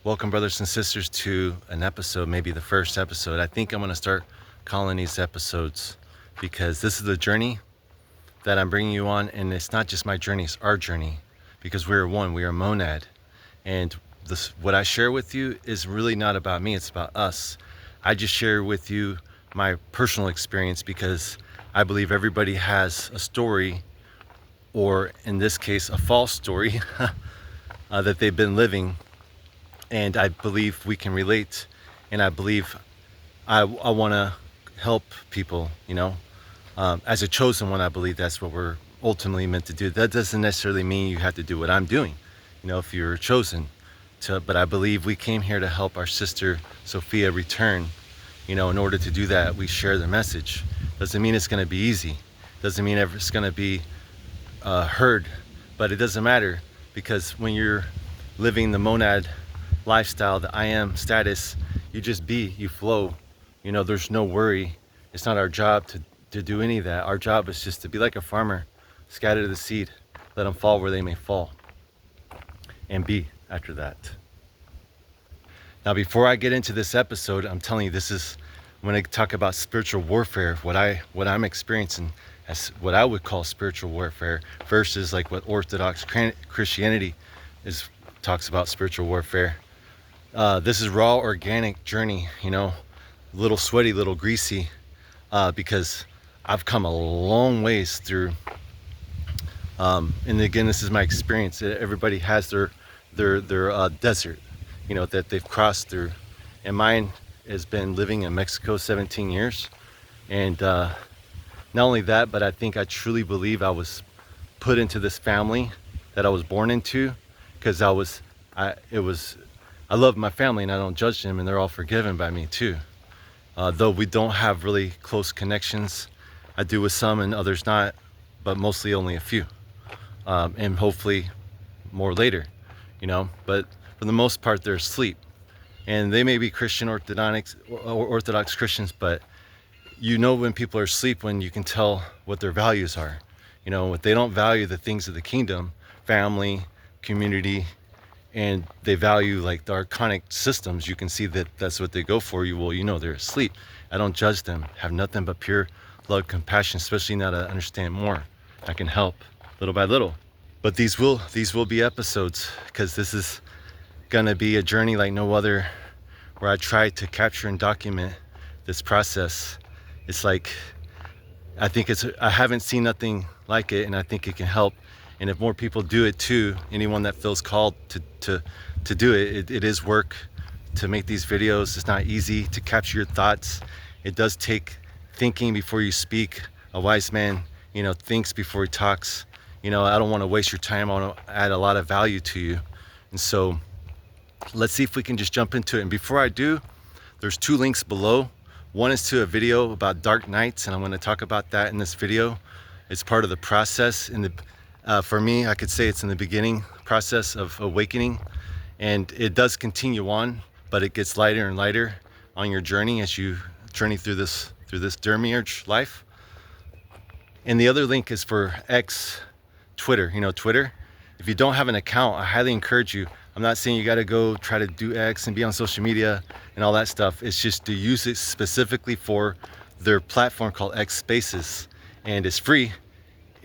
Welcome, brothers and sisters, to an episode, maybe the first episode. I think I'm going to start calling these episodes because this is the journey that I'm bringing you on, and it's not just my journey, it's our journey, because we are one, we are monad. And what I share with you is really not about me, it's about us. I just share with you my personal experience because I believe everybody has a story, or in this case, a false story that they've been living. And I believe we can relate, and I believe I want to help people, as a chosen one. I believe that's what we're ultimately meant to do. That doesn't necessarily mean you have to do what I'm doing, if you're chosen to, but I believe we came here to help our sister Sophia return. In order to do that, we share the message. Doesn't mean it's going to be easy, doesn't mean it's going to be heard, but it doesn't matter, because when you're living the monad lifestyle, the I am status, you just be, you flow. There's no worry. It's not our job to do any of that. Our job is just to be like a farmer, scatter the seed, let them fall where they may fall, and be after that. Now, before I get into this episode, I'm telling you, this is when I talk about spiritual warfare, what I'm experiencing as what I would call spiritual warfare versus like what Orthodox Christianity talks about spiritual warfare. This is raw, organic journey, little sweaty, little greasy, because I've come a long ways through. And again, this is my experience. Everybody has their desert, that they've crossed through. And mine has been living in Mexico 17 years. And not only that, but I think I truly believe I was put into this family that I was born into, because I love my family and I don't judge them, and they're all forgiven by me too. Though we don't have really close connections. I do with some and others not, but mostly only a few. And hopefully more later, but for the most part, they're asleep. And they may be Christian Orthodox Christians, but when people are asleep, when you can tell what their values are. If they don't value the things of the kingdom, family, community, and they value like the archonic systems, you can see that that's what they go for. They're asleep. I don't judge them. Have nothing but pure love, compassion, especially now that I understand more. I can help little by little. But these will be episodes, because this is gonna be a journey like no other, where I try to capture and document this process. It's like, I haven't seen nothing like it, and I think it can help. And if more people do it too, anyone that feels called to do it, it is work to make these videos. It's not easy to capture your thoughts. It does take thinking before you speak. A wise man, thinks before he talks. I don't want to waste your time. I want to add a lot of value to you. And so let's see if we can just jump into it. And before I do, there's 2 links below. One is to a video about dark nights, and I'm going to talk about that in this video. It's part of the process. For me, I could say it's in the beginning process of awakening, and it does continue on, but it gets lighter and lighter on your journey as you journey through this demiurge life. And the other link is for Twitter. Twitter. If you don't have an account, I highly encourage you. I'm not saying you got to go try to do X and be on social media and all that stuff. It's just to use it specifically for their platform called X Spaces, and it's free.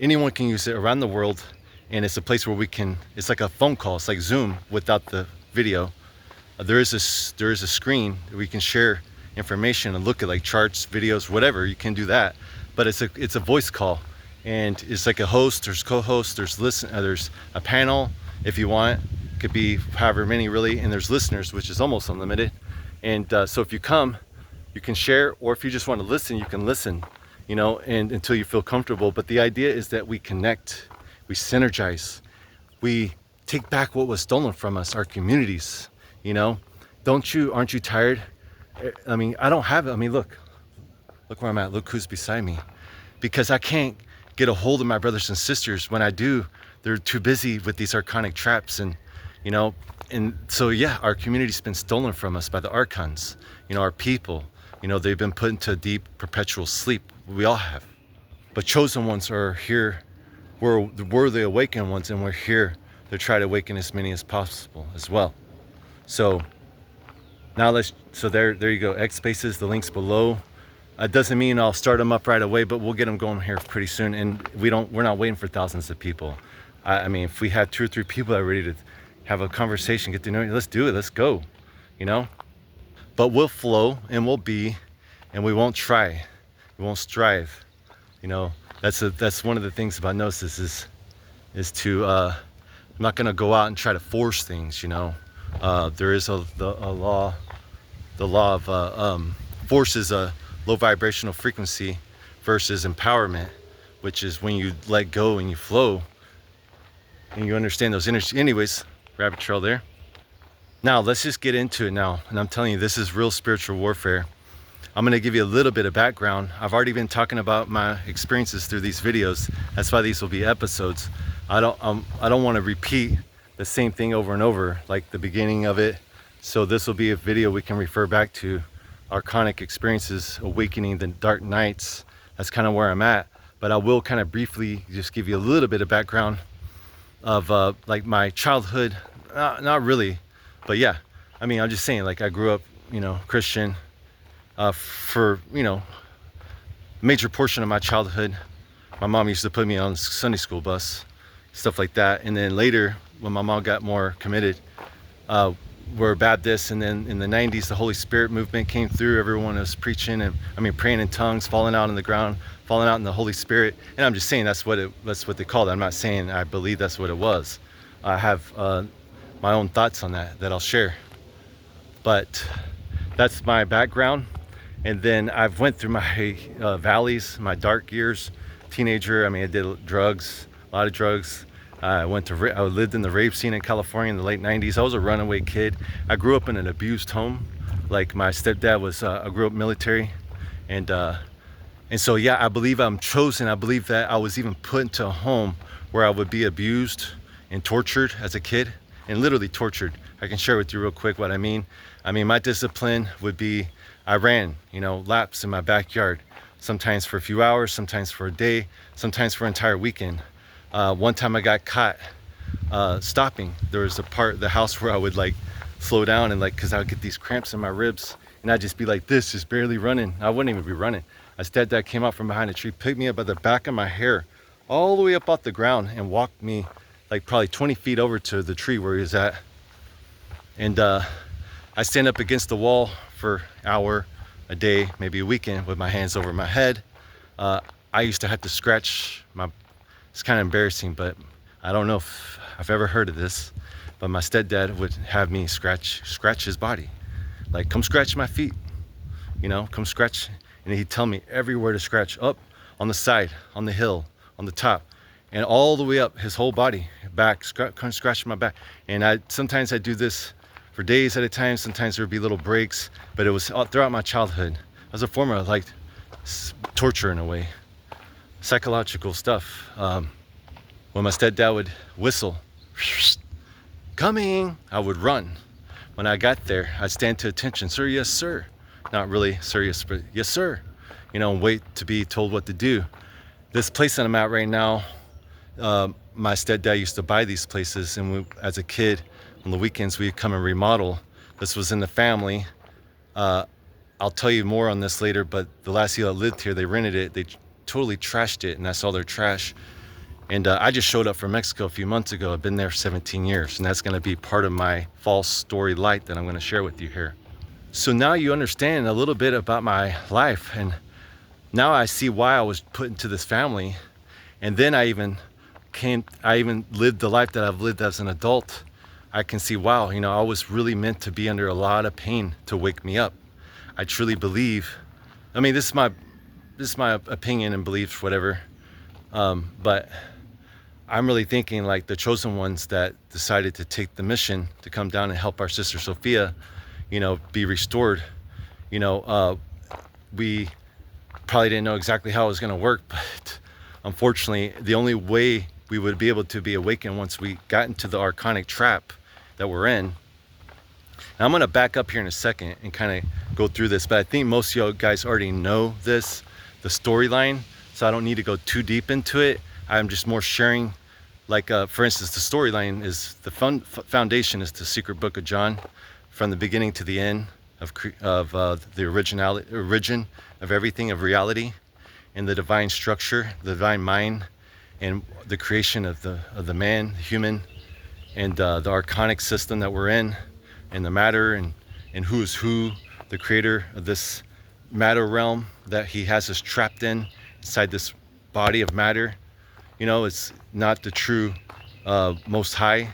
Anyone can use it around the world, and it's a place where it's like a phone call. It's like Zoom without the video. There is a screen that we can share information and look at like charts, videos, whatever. You can do that, but it's a voice call, and it's like a host, there's co-hosts, there's a panel if you want. It could be however many really, and there's listeners, which is almost unlimited. And so if you come, you can share, or if you just want to listen, you can listen. And until you feel comfortable. But the idea is that we connect, we synergize, we take back what was stolen from us, our communities. Aren't you tired? I don't have it. Look where I'm at. Look who's beside me. Because I can't get a hold of my brothers and sisters. When I do, they're too busy with these archonic traps, and so yeah, our community's been stolen from us by the Archons. Our people, they've been put into a deep perpetual sleep. We all have. But chosen ones are here. We're the awakened ones, and we're here to try to awaken as many as possible as well. So now so there you go, X spaces, the links below. Doesn't mean I'll start them up right away, but we'll get them going here pretty soon. And we're not waiting for thousands of people. I mean, if we had 2 or 3 people that are ready to have a conversation, get to know you, let's do it, let's go, you know? But we'll flow and we'll be, and we won't try, we won't strive, you know? That's one of the things about gnosis is to, I'm not gonna go out and try to force things, you know? There is a law, the law of force is a low vibrational frequency versus empowerment, which is when you let go and you flow and you understand those energies. Anyways, rabbit trail there. Now let's just get into it now. And I'm telling you, this is real spiritual warfare. I'm gonna give you a little bit of background. I've already been talking about my experiences through these videos. That's why these will be episodes. I don't want to repeat the same thing over and over, like the beginning of it. So this will be a video we can refer back to. Archonic experiences, awakening the dark nights. That's kind of where I'm at. But I will kind of briefly just give you a little bit of background of like my childhood. Not really, but yeah. I mean, I'm just saying, like I grew up, you know, Christian for, you know, major portion of my childhood. My mom used to put me on Sunday school bus, stuff like that. And then later, when my mom got more committed, we're Baptists, and then in the 90s the Holy Spirit movement came through. Everyone was preaching and praying in tongues, falling out on the ground, falling out in the Holy Spirit. And I'm just saying that's what they called it. I'm not saying I believe that's what it was. I have my own thoughts on that I'll share. But that's my background. And then I've went through my valleys, my dark years. Teenager, I did drugs, a lot of drugs. I lived in the rape scene in California in the late 90s. I was a runaway kid. I grew up in an abused home. Like my stepdad was, I grew up military. And so, yeah, I believe I'm chosen. I believe that I was even put into a home where I would be abused and tortured as a kid, and literally tortured. I can share with you real quick what I mean. My discipline would be, I ran, laps in my backyard, sometimes for a few hours, sometimes for a day, sometimes for an entire weekend. One time I got caught stopping. There was a part of the house where I would like slow down and because I would get these cramps in my ribs, and I'd just be like this, just barely running. I wouldn't even be running. My stepdad came out from behind a tree, picked me up by the back of my hair, all the way up off the ground, and walked me like probably 20 feet over to the tree where he was at. And I stand up against the wall for an hour, a day, maybe a weekend, with my hands over my head. I used to have to scratch my, it's kind of embarrassing, but I don't know if I've ever heard of this, but my stepdad would have me scratch his body. Like, come scratch my feet, come scratch. And he'd tell me everywhere to scratch, up, on the side, on the hill, on the top, and all the way up his whole body, back, come scratch my back. And sometimes I'd do this for days at a time. Sometimes there would be little breaks, but it was all throughout my childhood. As a form of like torture in a way, psychological stuff. When my stepdad would whistle, coming, I would run. When I got there, I'd stand to attention. Sir, yes, sir. Not really serious, but yes, sir. Wait to be told what to do. This place that I'm at right now, my stepdad used to buy these places, and as a kid, on the weekends, we'd come and remodel. This was in the family. I'll tell you more on this later, but the last year I lived here, they rented it. They totally trashed it, and I saw their trash. And I just showed up from Mexico a few months ago. I've been there 17 years, and that's going to be part of my false story light that I'm going to share with you here. So now you understand a little bit about my life, and now I see why I was put into this family. And then I even lived the life that I've lived as an adult. I can see, wow, I was really meant to be under a lot of pain to wake me up. I truly believe, this is my opinion and beliefs, whatever. But I'm really thinking like the chosen ones that decided to take the mission to come down and help our sister Sophia, be restored. We probably didn't know exactly how it was going to work, but unfortunately, the only way we would be able to be awakened once we got into the archonic trap that we're in. Now, I'm going to back up here in a second and kind of go through this, but I think most of you guys already know this, the storyline, so I don't need to go too deep into it. I'm just more sharing, like, for instance, the storyline is, the foundation is the secret book of John, from the beginning to the end of the origin of everything, of reality, and the divine structure, the divine mind, and the creation of the man, the human, and the archonic system that we're in, and the matter, and who is who, the creator of this matter realm that he has us trapped in inside this body of matter. You know, it's not the true most high,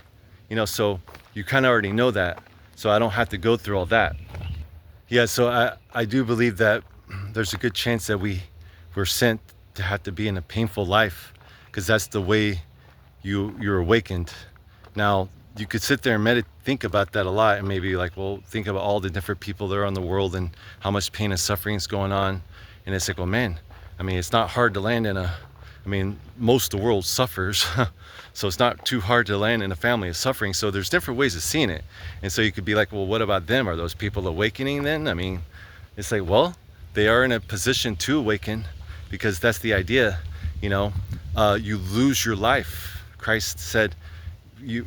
you know, so you kind of already know that, so I don't have to go through all that. Yeah, so I do believe that there's a good chance that we're sent to have to be in a painful life, because that's the way you're awakened. Now, you could sit there and think about that a lot, and maybe like, well, think about all the different people there are in the world and how much pain and suffering is going on. And it's like, well, man, I mean, it's not hard to land in most of the world suffers. So it's not too hard to land in a family of suffering. So there's different ways of seeing it. And so you could be like, well, what about them? Are those people awakening then? I mean, it's like, well, they are in a position to awaken, because that's the idea. You know, you lose your life. Christ said,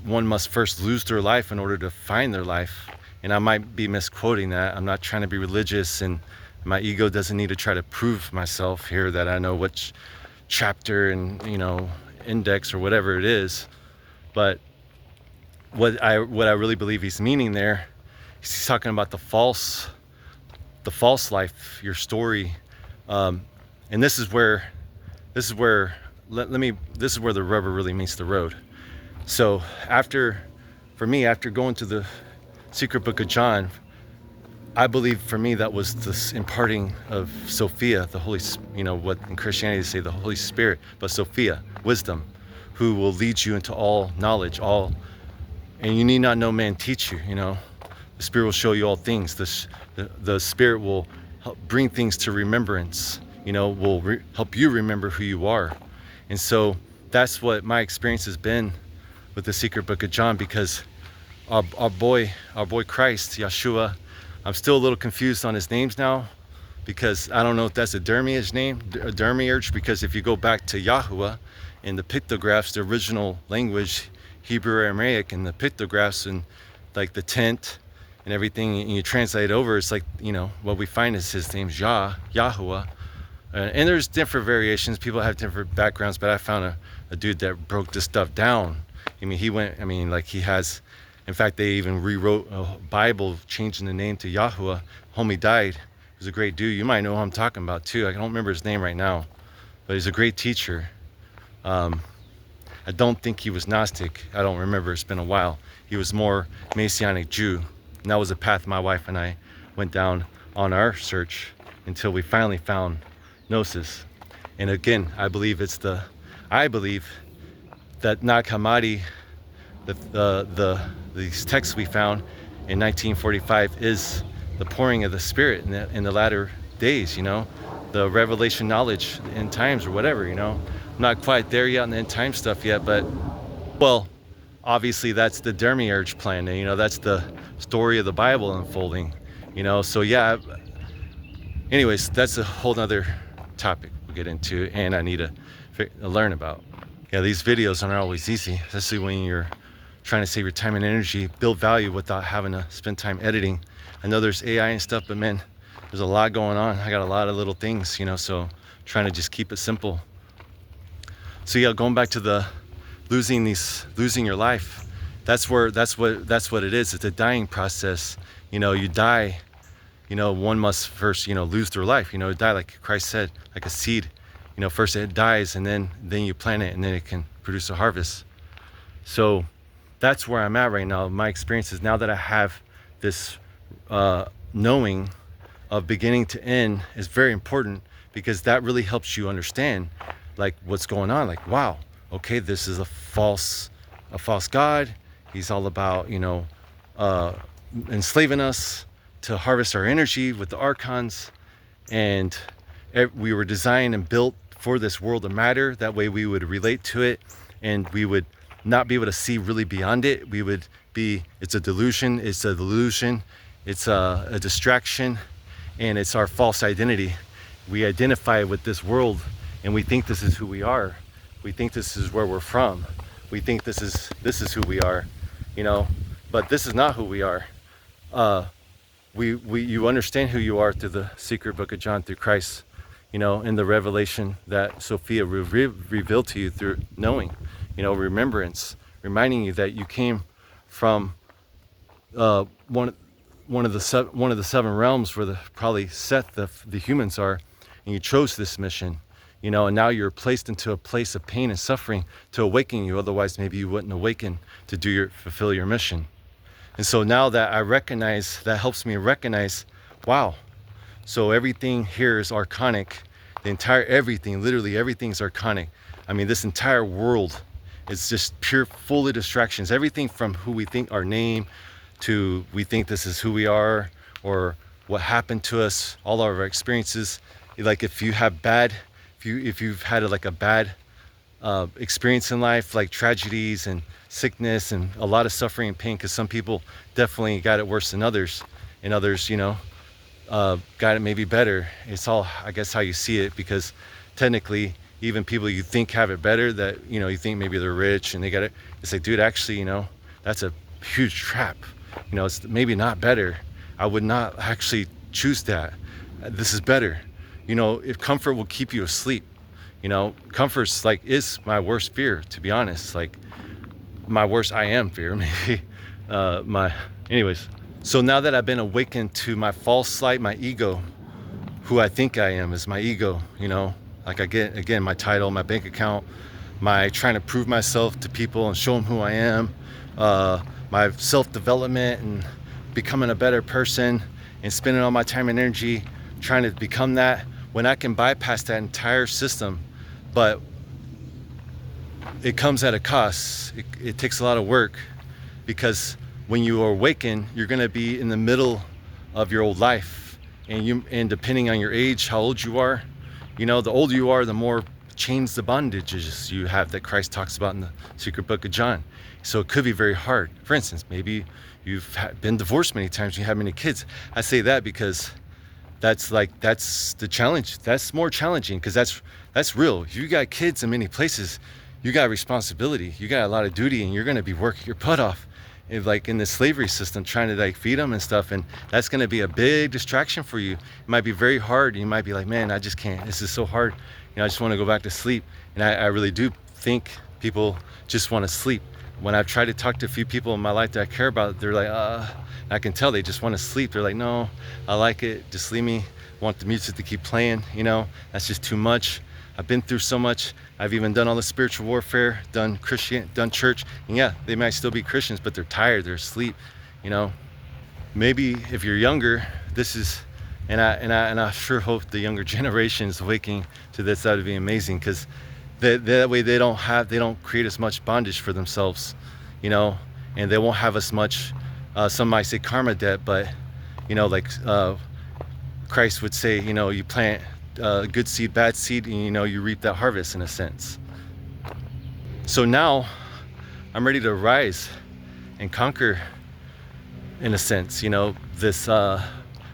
one must first lose their life in order to find their life. And I might be misquoting that. I'm not trying to be religious, and my ego doesn't need to try to prove myself here that I know which chapter and, you know, index or whatever it is. But what I really believe he's meaning there, he's talking about the false life, your story, and this is where the rubber really meets the road. So after going to the secret book of John, I believe for me that was this imparting of Sophia, the Holy, you know, what in Christianity they say the Holy Spirit, but Sophia, wisdom, who will lead you into all knowledge, and you need not know man teach you, you know. The Spirit will show you all things. The Spirit will help bring things to remembrance, you know, will help you remember who you are. And so that's what my experience has been with the secret book of John, because our boy Christ, Yeshua, I'm still a little confused on his names now, because I don't know if that's a Dermiurge, because if you go back to Yahuwah in the pictographs, the original language, Hebrew, Aramaic, and the pictographs and like the tent and everything, and you translate it over, it's like, you know, what we find is his name's Yahuwah. And there's different variations. People have different backgrounds, but I found a dude that broke this stuff down. I mean, he has, in fact, they even rewrote a Bible, changing the name to Yahuwah. Homie died. He was a great dude. You might know who I'm talking about too. I don't remember his name right now, but he's a great teacher. I don't think he was Gnostic. I don't remember. It's been a while. He was more Messianic Jew. And that was a path my wife and I went down on our search until we finally found gnosis. And again, I believe that Nag Hammadi, these texts we found in 1945, is the pouring of the Spirit in the latter days, you know, the revelation knowledge in times or whatever, you know. I'm not quite there yet on the end time stuff yet, but, well, obviously that's the Dermiurge plan, you know, that's the story of the Bible unfolding, you know. So yeah, anyways, that's a whole nother topic we'll get into, and I need to learn about. Yeah, these videos aren't always easy, especially when you're trying to save your time and energy, build value without having to spend time editing. I know there's AI and stuff, but man, there's a lot going on. I got a lot of little things, you know, so trying to just keep it simple. So yeah, going back to the losing your life, that's what it is. It's a dying process. You know, you die, you know, one must first, you know, lose their life, you know, die, like Christ said, like a seed. You know, first it dies, and then you plant it, and then it can produce a harvest. So that's where I'm at right now. My experience is, now that I have this knowing of beginning to end, is very important, because that really helps you understand like what's going on. Like, wow, okay, this is a false God. He's all about, you know, enslaving us to harvest our energy with the Archons, and we were designed and built for this world of matter. That way we would relate to it, and we would not be able to see really beyond it. We would be, it's a delusion, it's a distraction, and it's our false identity. We identify with this world, and we think this is who we are. We think this is where we're from. We think this is who we are, you know, but this is not who we are. You understand who you are through the secret book of John, through Christ, in the revelation that Sophia revealed to you through knowing, remembrance, reminding you that you came from uh, one one of the seven realms where probably Seth the humans are, and you chose this mission, and now you're placed into a place of pain and suffering to awaken you. Otherwise, maybe you wouldn't awaken to fulfill your mission. And so now that I recognize, that helps me recognize, wow, so everything here is archonic. Literally everything's archonic. I mean, this entire world is just pure, full of distractions. Everything from who we think our name to we think this is who we are, or what happened to us, all of our experiences. Like if you've had like a bad experience in life, like tragedies and sickness and a lot of suffering and pain, because some people definitely got it worse than others, and others, got it maybe better. It's all, I guess, how you see it, because technically, even people you think have it better, that, you think maybe they're rich and they got it, it's like, dude, actually, that's a huge trap. It's maybe not better. I would not actually choose that. This is better. If comfort will keep you asleep, comfort's is my worst fear, to be honest. Like my worst I am fear, maybe. Anyways. So now that I've been awakened to my false light, my ego, who I think I am is my ego, like I get, again, my title, my bank account, my trying to prove myself to people and show them who I am, my self-development and becoming a better person, and spending all my time and energy trying to become that, when I can bypass that entire system. But it comes at a cost. It takes a lot of work, because when you are awakened, you're going to be in the middle of your old life, and depending on your age, how old you are, the older you are, the more chains, the bondages you have that Christ talks about in the secret book of John. So it could be very hard. For instance, maybe you've been divorced many times, you have many kids. I say that because that's the challenge. That's more challenging, because that's real. If you got kids in many places, you got responsibility, you got a lot of duty, and you're going to be working your butt off in the slavery system, trying to feed them and stuff, and that's going to be a big distraction for you. It might be very hard. You might be like, man, I just can't, this is so hard, I just want to go back to sleep. And I really do think people just want to sleep. When I've tried to talk to a few people in my life that I care about, they're like, I can tell they just want to sleep. They're like, no, I like it, just leave me, I want the music to keep playing, that's just too much. I've been through so much. I've even done all the spiritual warfare, done church, and yeah, they might still be Christians, but they're tired, they're asleep. Maybe if you're younger, this is, and I sure hope the younger generation is waking to this. That would be amazing, because that way they don't create as much bondage for themselves, and they won't have as much. Some might say karma debt, but Christ would say, you plant good seed, bad seed, and you reap that harvest, in a sense. So now I'm ready to rise and conquer, in a sense, this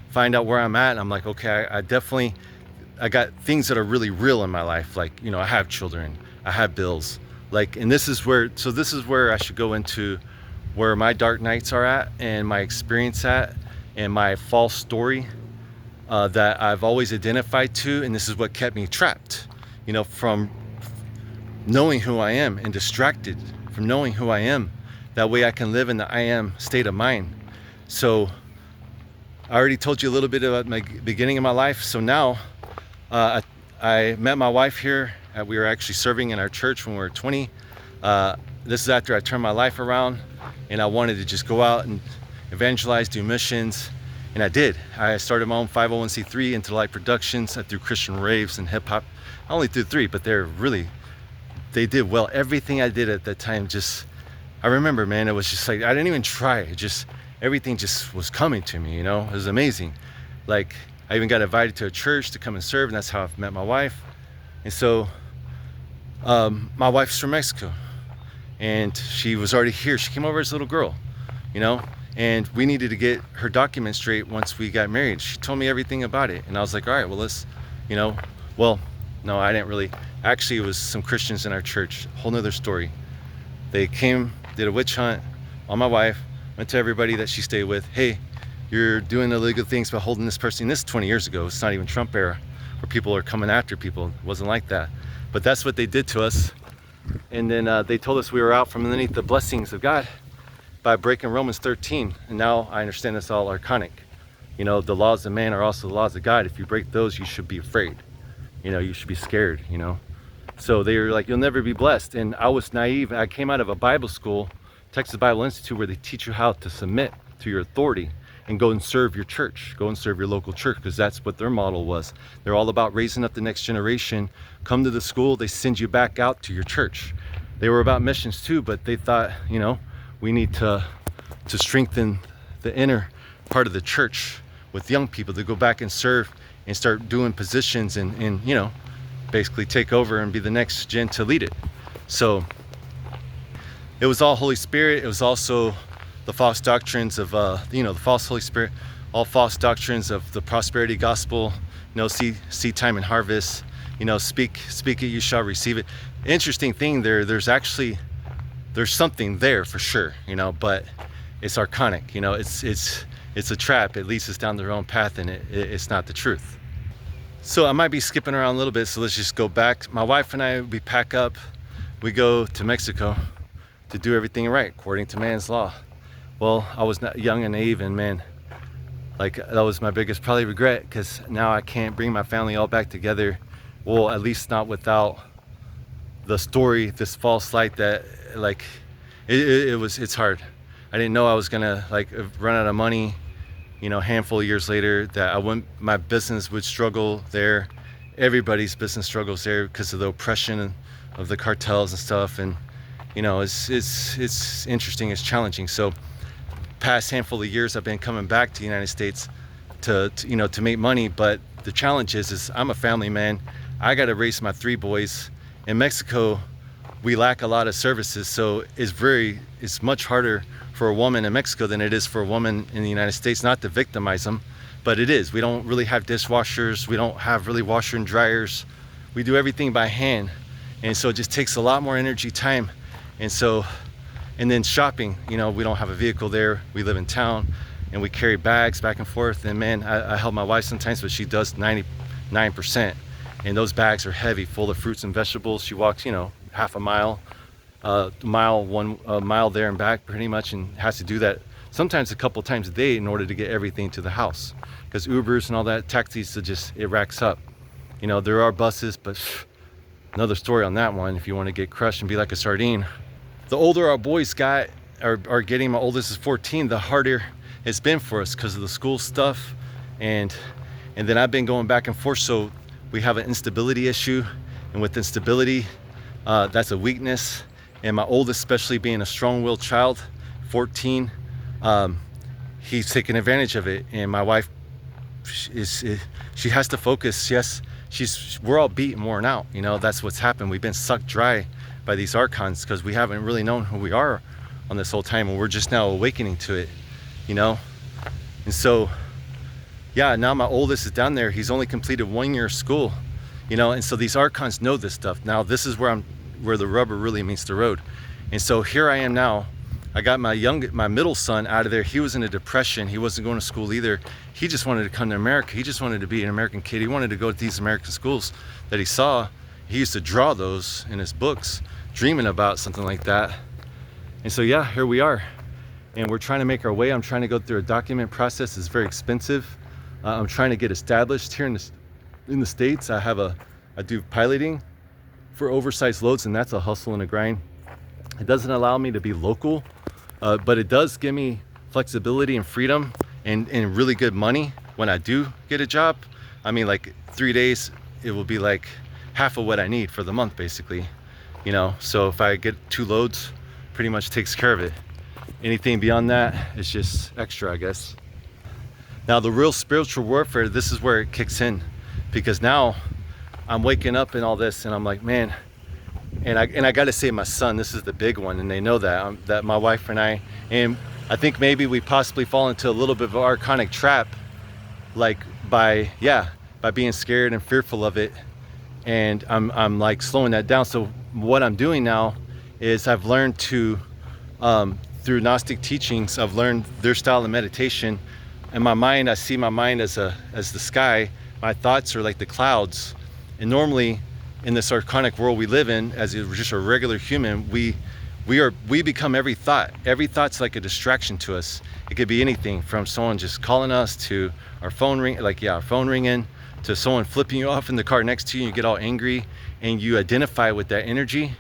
find out where I'm at. And I'm like, okay, I got things that are really real in my life. Like, I have children, I have bills, and this is where I should go into where my dark nights are at, and my experience at, and my false story that I've always identified to. And this is what kept me trapped, from knowing who I am, and distracted from knowing who I am. That way I can live in the I am state of mind. So I already told you a little bit about my beginning of my life. So now I met my wife here. We were actually serving in our church when we were 20. This is after I turned my life around, and I wanted to just go out and evangelize, do missions. And I did. I started my own 501c3, Into Light Productions. I threw Christian raves and hip hop. I only threw 3, but they did well. Everything I did at that time, I remember, man, it was just like, I didn't even try. Everything just was coming to me, It was amazing. I even got invited to a church to come and serve, and that's how I met my wife. And so, my wife's from Mexico, and she was already here. She came over as a little girl, and we needed to get her documents straight once we got married. She told me everything about it, and I was like, all right, well, let's, well, no, I didn't really. Actually, it was some Christians in our church, whole nother story. They came, did a witch hunt on my wife, went to everybody that she stayed with. Hey, you're doing illegal things by holding this person. This is 20 years ago. It's not even Trump era where people are coming after people. It wasn't like that. But that's what they did to us. And then they told us we were out from underneath the blessings of God by breaking Romans 13. And now I understand it's all archonic. You know, the laws of man are also the laws of God. If you break those, you should be afraid. You know, you should be scared, you know. So they were like, you'll never be blessed. And I was naive. I came out of a Bible school, Texas Bible Institute, where they teach you how to submit to your authority and go and serve your church, go and serve your local church, because that's what their model was. They're all about raising up the next generation. Come to the school, they send you back out to your church. They were about missions too, but they thought, you know, we need to strengthen the inner part of the church with young people to go back and serve and start doing positions and you know, basically take over and be the next gen to lead it. So it was all Holy Spirit. It was also the false doctrines of you know, the false Holy Spirit, all false doctrines of the prosperity gospel, you know, seed time and harvest, you know, speak it, you shall receive it. Interesting thing there's something there for sure, you know, but it's archonic, you know, it's a trap. It leads us down the wrong path, and it's not the truth. So I might be skipping around a little bit, so let's just go back. My wife and I, we pack up, we go to Mexico to do everything right according to man's law. Well, I was not young and naive, and man, like that was my biggest probably regret, because now I can't bring my family all back together. Well, at least not without the story, this false light that like it's hard. I didn't know I was gonna like run out of money, you know, a handful of years later, that my business would struggle there. Everybody's business struggles there because of the oppression of the cartels and stuff. And you know, it's interesting, it's challenging. So past handful of years I've been coming back to the United States to you know, to make money, but the challenge is I'm a family man. I got to raise my 3 boys. In Mexico, we lack a lot of services, so it's much harder for a woman in Mexico than it is for a woman in the United States. Not to victimize them, but it is. We don't really have dishwashers. We don't have really washer and dryers. We do everything by hand, and so it just takes a lot more energy, time. And then shopping, you know, we don't have a vehicle there. We live in town, and we carry bags back and forth. And man, I help my wife sometimes, but she does 99%. And those bags are heavy, full of fruits and vegetables. She walks, you know, half a mile, mile there and back pretty much, and has to do that sometimes a couple times a day in order to get everything to the house. Because Ubers and all that, taxis, it racks up. You know, there are buses, but another story on that one if you want to get crushed and be like a sardine. The older our boys are getting, my oldest is 14, the harder it's been for us because of the school stuff. And then I've been going back and forth, so we have an instability issue, and with instability, that's a weakness. And my oldest, especially being a strong-willed child, 14, he's taking advantage of it. And my wife, she has to focus. Yes, we're all beat and worn out. You know, that's what's happened. We've been sucked dry by these Archons because we haven't really known who we are on this whole time, and we're just now awakening to it, you know. And so yeah, now my oldest is down there. He's only completed 1 year of school, you know, and so these Archons know this stuff. Now this is where the rubber really meets the road. And so here I am now. I got my middle son out of there. He was in a depression. He wasn't going to school either. He just wanted to come to America. He just wanted to be an American kid. He wanted to go to these American schools that he saw. He used to draw those in his books, dreaming about something like that. And so yeah, here we are. And we're trying to make our way. I'm trying to go through a document process. It's very expensive. I'm trying to get established here in the States. I do piloting for oversized loads, and that's a hustle and a grind. It doesn't allow me to be local, but it does give me flexibility and freedom and really good money when I do get a job. I mean, like 3 days, it will be like half of what I need for the month, basically, you know. So if I get 2 loads, pretty much takes care of it. Anything beyond that is just extra, I guess. Now the real spiritual warfare, this is where it kicks in, because now I'm waking up in all this, and I'm like, man, and I got to say, my son, this is the big one, and they know that that my wife and I think maybe we possibly fall into a little bit of an archonic trap, like by being scared and fearful of it, and I'm like slowing that down. So what I'm doing now is I've learned to through Gnostic teachings, I've learned their style of meditation. In my mind, I see my mind as the sky. My thoughts are like the clouds. And normally in this archonic world we live in, as just a regular human, we become every thought. Every thought's like a distraction to us. It could be anything from someone just calling us to our phone our phone ringing, to someone flipping you off in the car next to you and you get all angry, and you identify with that energy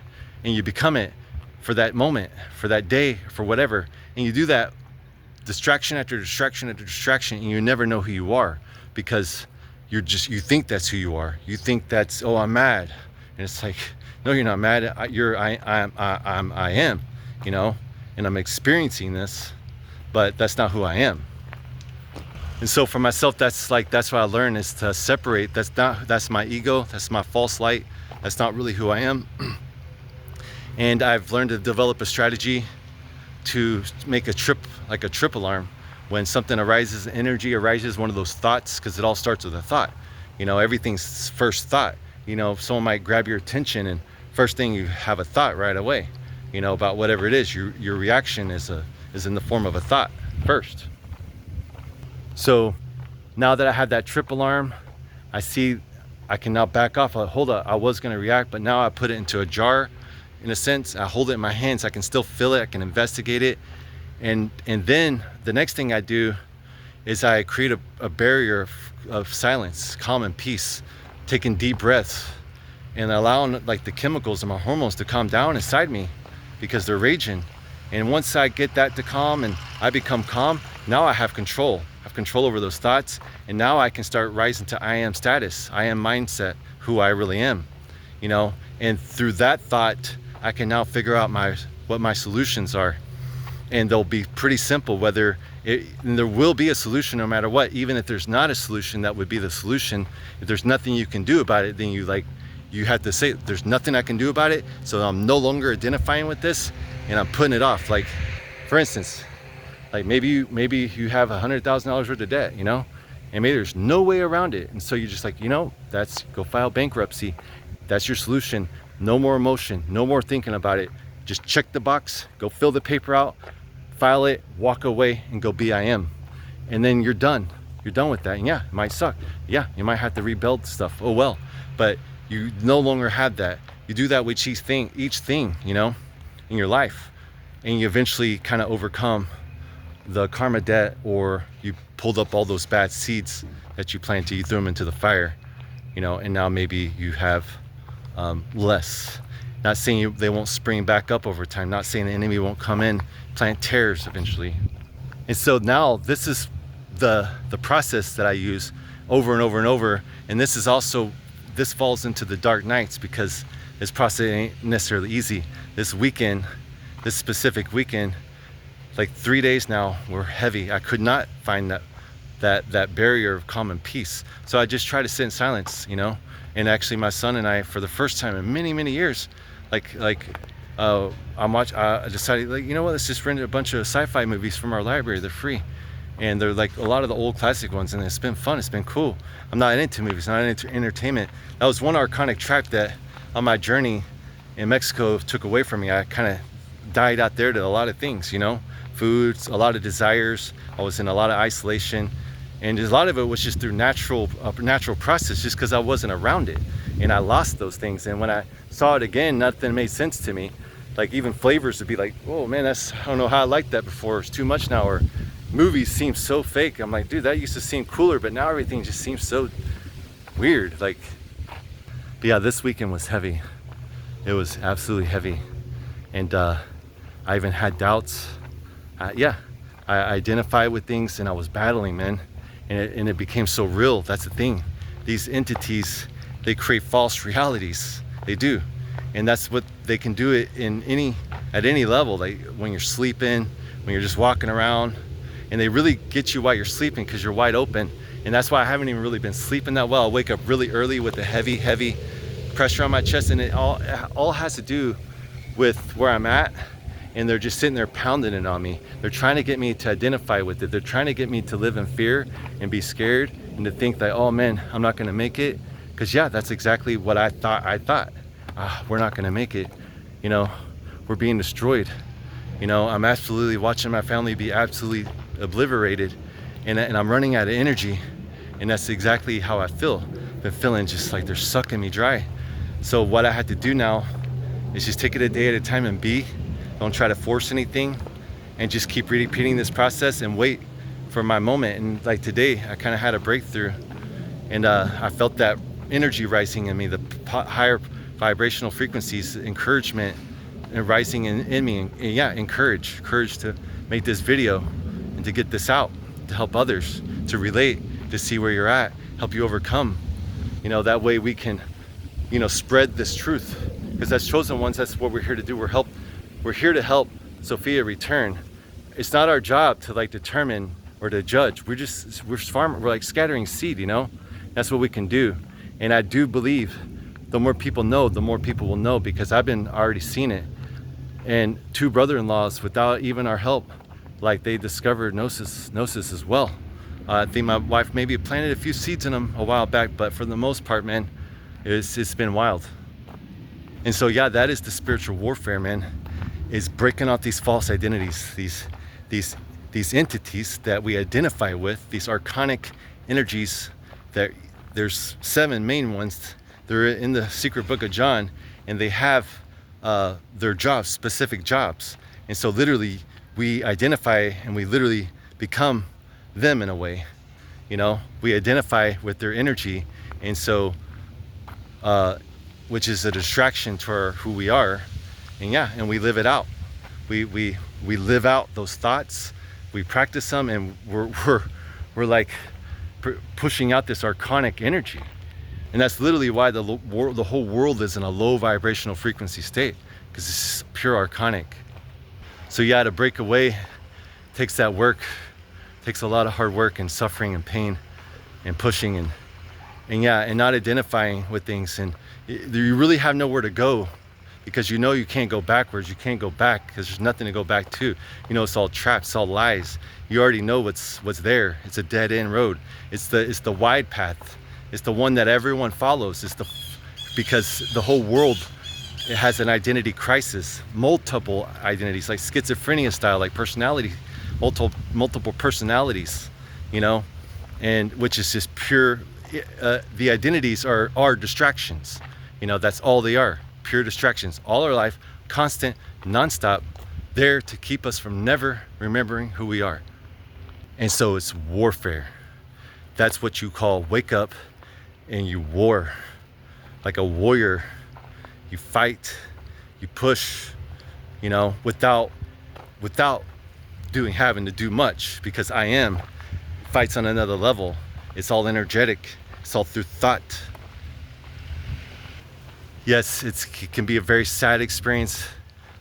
and you become it for that moment, for that day, for whatever. And you do that distraction after distraction after distraction, and you never know who you are, because you think that's who you are. You think that's, oh, I'm mad. And it's like, no, you're not mad. I am, you know, and I'm experiencing this, but that's not who I am. And so for myself, that's what I learned, is to separate. That's my ego. That's my false light. That's not really who I am. And I've learned to develop a strategy to make a trip alarm. When something arises, energy arises, one of those thoughts, because it all starts with a thought. You know, everything's first thought. You know, someone might grab your attention and first thing you have a thought right away, you know, about whatever it is. Your reaction is in the form of a thought first. So now that I have that trip alarm, I see I can now back off. Hold up, I was going to react, but now I put it into a jar. In a sense, I hold it in my hands. I can still feel it. I can investigate it. And then the next thing I do is I create a barrier of silence, calm and peace, taking deep breaths and allowing like the chemicals and my hormones to calm down inside me, because they're raging. And once I get that to calm and I become calm, now I have control. I have control over those thoughts. And now I can start rising to I am status, I am mindset, who I really am, you know. And through that thought, I can now figure out what my solutions are. And they'll be pretty simple, and there will be a solution no matter what. Even if there's not a solution, that would be the solution. If there's nothing you can do about it, then you have to say, there's nothing I can do about it, so I'm no longer identifying with this and I'm putting it off. Like, for instance, like maybe you have $100,000 worth of debt, you know, and maybe there's no way around it. And so you're just like, you know, go file bankruptcy. That's your solution. No more emotion, no more thinking about it. Just check the box, go fill the paper out, file it, walk away, and go be I am. And then you're done. You're done with that. And yeah, it might suck. Yeah, you might have to rebuild stuff. Oh well. But you no longer have that. You do that with each thing, you know, in your life. And you eventually kind of overcome the karma debt, or you pulled up all those bad seeds that you planted, you threw them into the fire, you know, and now maybe you have less. Not saying they won't spring back up over time. Not saying the enemy won't come in, plant tares eventually. And so now this is the process that I use over and over and over. And this falls into the dark nights, because this process ain't necessarily easy. This specific weekend, like 3 days now, were heavy. I could not find that barrier of calm and peace. So I just try to sit in silence, you know. And actually my son and I, for the first time in many, many years, I decided, like, you know what, let's just rent a bunch of sci-fi movies from our library. They're free. And they're like a lot of the old classic ones, and it's been fun. It's been cool. I'm not into movies, not into entertainment. That was one archonic track that on my journey in Mexico took away from me. I kind of died out there to a lot of things, you know, foods, a lot of desires. I was in a lot of isolation. And a lot of it was just through natural process, just because I wasn't around it, and I lost those things. And when I saw it again, nothing made sense to me. Like even flavors would be like, oh man, I don't know how I liked that before. It's too much now. Or movies seem so fake. I'm like, dude, that used to seem cooler, but now everything just seems so weird. Like, but yeah, this weekend was heavy. It was absolutely heavy, and I even had doubts. I identified with things, and I was battling, man. And it became so real. That's the thing. These entities, they create false realities. They do. And that's what they can do it at any level. Like when you're sleeping, when you're just walking around, and they really get you while you're sleeping because you're wide open. And that's why I haven't even really been sleeping that well. I wake up really early with a heavy pressure on my chest, and it all has to do with where I'm at. And they're just sitting there pounding it on me. They're trying to get me to identify with it. They're trying to get me to live in fear and be scared, and to think that, oh man, I'm not gonna make it. Because yeah, that's exactly what I thought. We're not gonna make it. You know, we're being destroyed. You know, I'm absolutely watching my family be absolutely obliterated. and I'm running out of energy, and that's exactly how I feel. Been feeling just like they're sucking me dry. So what I had to do now is just take it a day at a time and don't try to force anything, and just keep repeating this process and wait for my moment. And like today, I kind of had a breakthrough, and I felt that energy rising in me, the higher vibrational frequencies, encouragement and rising in me, and yeah, courage to make this video and to get this out, to help others, to relate, to see where you're at, help you overcome. That way we can, spread this truth, because as chosen ones, that's what we're here to do. We're here to help Sophia return. It's not our job to like determine or to judge. We're like scattering seed, that's what we can do. And I do believe the more people know, the more people will know, because I've been already seen it. And 2 brother-in-laws, without even our help, like they discovered gnosis as well. I think my wife maybe planted a few seeds in them a while back, but for the most part, man, it's been wild. And so yeah, that is the spiritual warfare, man, is breaking off these false identities, these entities that we identify with, these archonic energies. That there's 7 main ones. They're in the secret book of John, and they have their jobs, specific jobs. And so literally we identify and we literally become them in a way. We identify with their energy, and so which is a distraction to who we are. And yeah, and we live it out. We live out those thoughts, we practice them, and we're like pushing out this archonic energy. And that's literally why the whole world is in a low vibrational frequency state, because it's pure archonic. So yeah, to break away takes that work, takes a lot of hard work and suffering and pain and pushing and yeah, and not identifying with things. And you really have nowhere to go, because you can't go backwards. You can't go back because there's nothing to go back to. It's all traps, it's all lies. You already know what's there. It's a dead end road. It's the wide path. It's the one that everyone follows. Because the whole world, it has an identity crisis, multiple identities, like schizophrenia style, like personality, multiple personalities, and which is just pure. The identities are distractions. That's all they are, pure distractions. All our life, constant, nonstop, there to keep us from never remembering who we are. And so it's warfare. That's what you call wake up and you war. Like a warrior, you fight, you push, without having to do much, because I am fights on another level. It's all energetic. It's all through thought. Yes, it can be a very sad experience,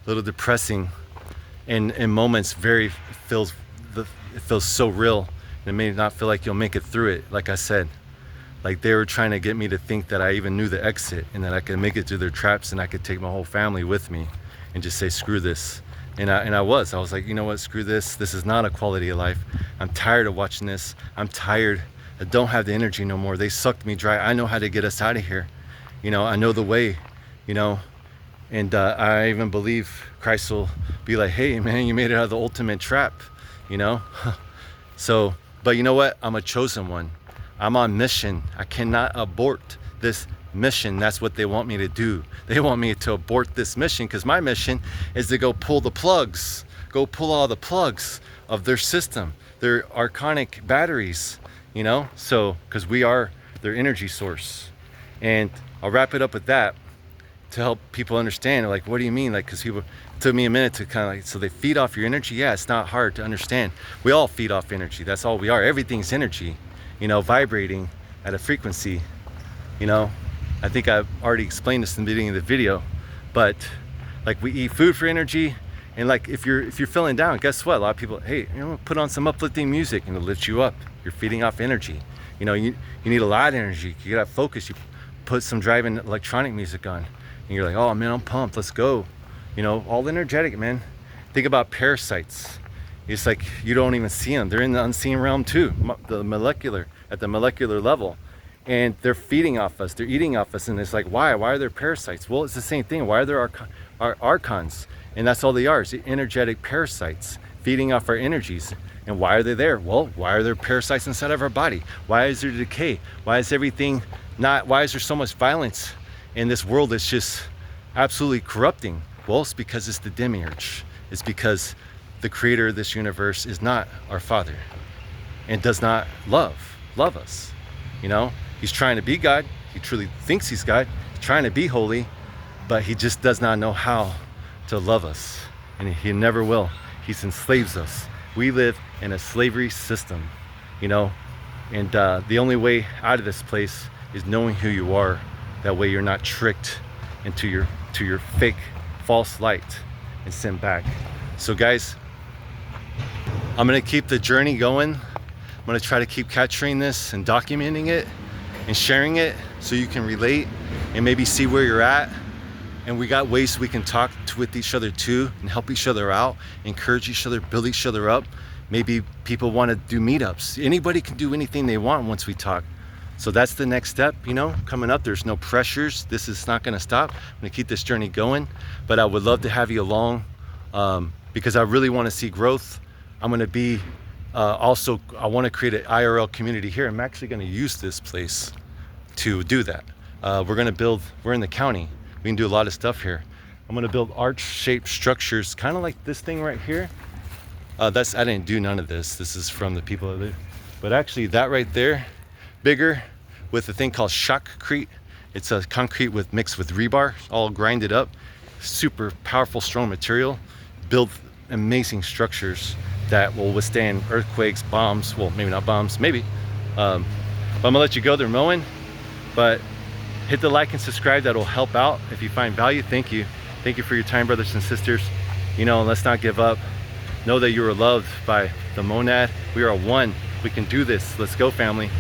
a little depressing, and in moments it feels so real. And it may not feel like you'll make it through it. Like I said, like they were trying to get me to think that I even knew the exit, and that I could make it through their traps, and I could take my whole family with me and just say screw this. And I was like, you know what, screw this. This is not a quality of life. I'm tired of watching this. I'm tired. I don't have the energy no more. They sucked me dry. I know how to get us out of here. I know the way, and I even believe Christ will be like, hey man, you made it out of the ultimate trap, So, but you know what? I'm a chosen one. I'm on mission. I cannot abort this mission. That's what they want me to do. They want me to abort this mission, because my mission is to go pull all the plugs of their system, their archonic batteries, so because we are their energy source. And I'll wrap it up with that to help people understand, like, what do you mean? Like, because people, it took me a minute to kind of like, so they feed off your energy. Yeah, it's not hard to understand. We all feed off energy. That's all we are. Everything's energy, vibrating at a frequency. I think I've already explained this in the beginning of the video, but like we eat food for energy. And like if you're feeling down, guess what? A lot of people, hey, put on some uplifting music and it'll lift you up. You're feeding off energy. You need a lot of energy. You gotta focus. You put some driving electronic music on, and you're like, oh man, I'm pumped. Let's go. All energetic, man. Think about parasites. It's like you don't even see them. They're in the unseen realm too, at the molecular level, and they're feeding off us. They're eating off us, and it's like, why? Why are there parasites? Well, it's the same thing. Why are there Archons? And that's all they are, is the energetic parasites feeding off our energies. And why are they there? Well, why are there parasites inside of our body? Why is there decay? Why is everything not, why is there so much violence in this world that's just absolutely corrupting? Well, it's because it's the demiurge. It's because the creator of this universe is not our Father and does not love us. You know, he's trying to be God. He truly thinks he's God. He's trying to be holy, but he just does not know how to love us, and he never will. He enslaves us. We live in a slavery system, you know, and the only way out of this place is knowing who you are. That way you're not tricked into your fake, false light and sent back. So guys, I'm gonna keep the journey going. I'm gonna try to keep capturing this and documenting it and sharing it so you can relate and maybe see where you're at. And we got ways we can talk with each other too and help each other out, encourage each other, build each other up. Maybe people want to do meetups. Anybody can do anything they want once we talk. So that's the next step, you know, coming up. There's no pressures. This is not going to stop. I'm going to keep this journey going, but I would love to have you along because I really want to see growth. I'm going to be also, I want to create an IRL community here. I'm actually going to use this place to do that. We're in the county. We can do a lot of stuff here. I'm gonna build arch-shaped structures, kind of like this thing right here. I didn't do none of this. This is from the people that live. But actually that right there, bigger, with a thing called shotcrete. It's a concrete mixed with rebar, all grinded up. Super powerful, strong material. Build amazing structures that will withstand earthquakes, bombs. Well, maybe not bombs, maybe. But I'm gonna let you go. They're mowing. But hit the like and subscribe. That'll help out. If you find value, thank you. Thank you for your time, brothers and sisters. You know, let's not give up. Know that you are loved by the monad. We are one. We can do this. Let's go, family.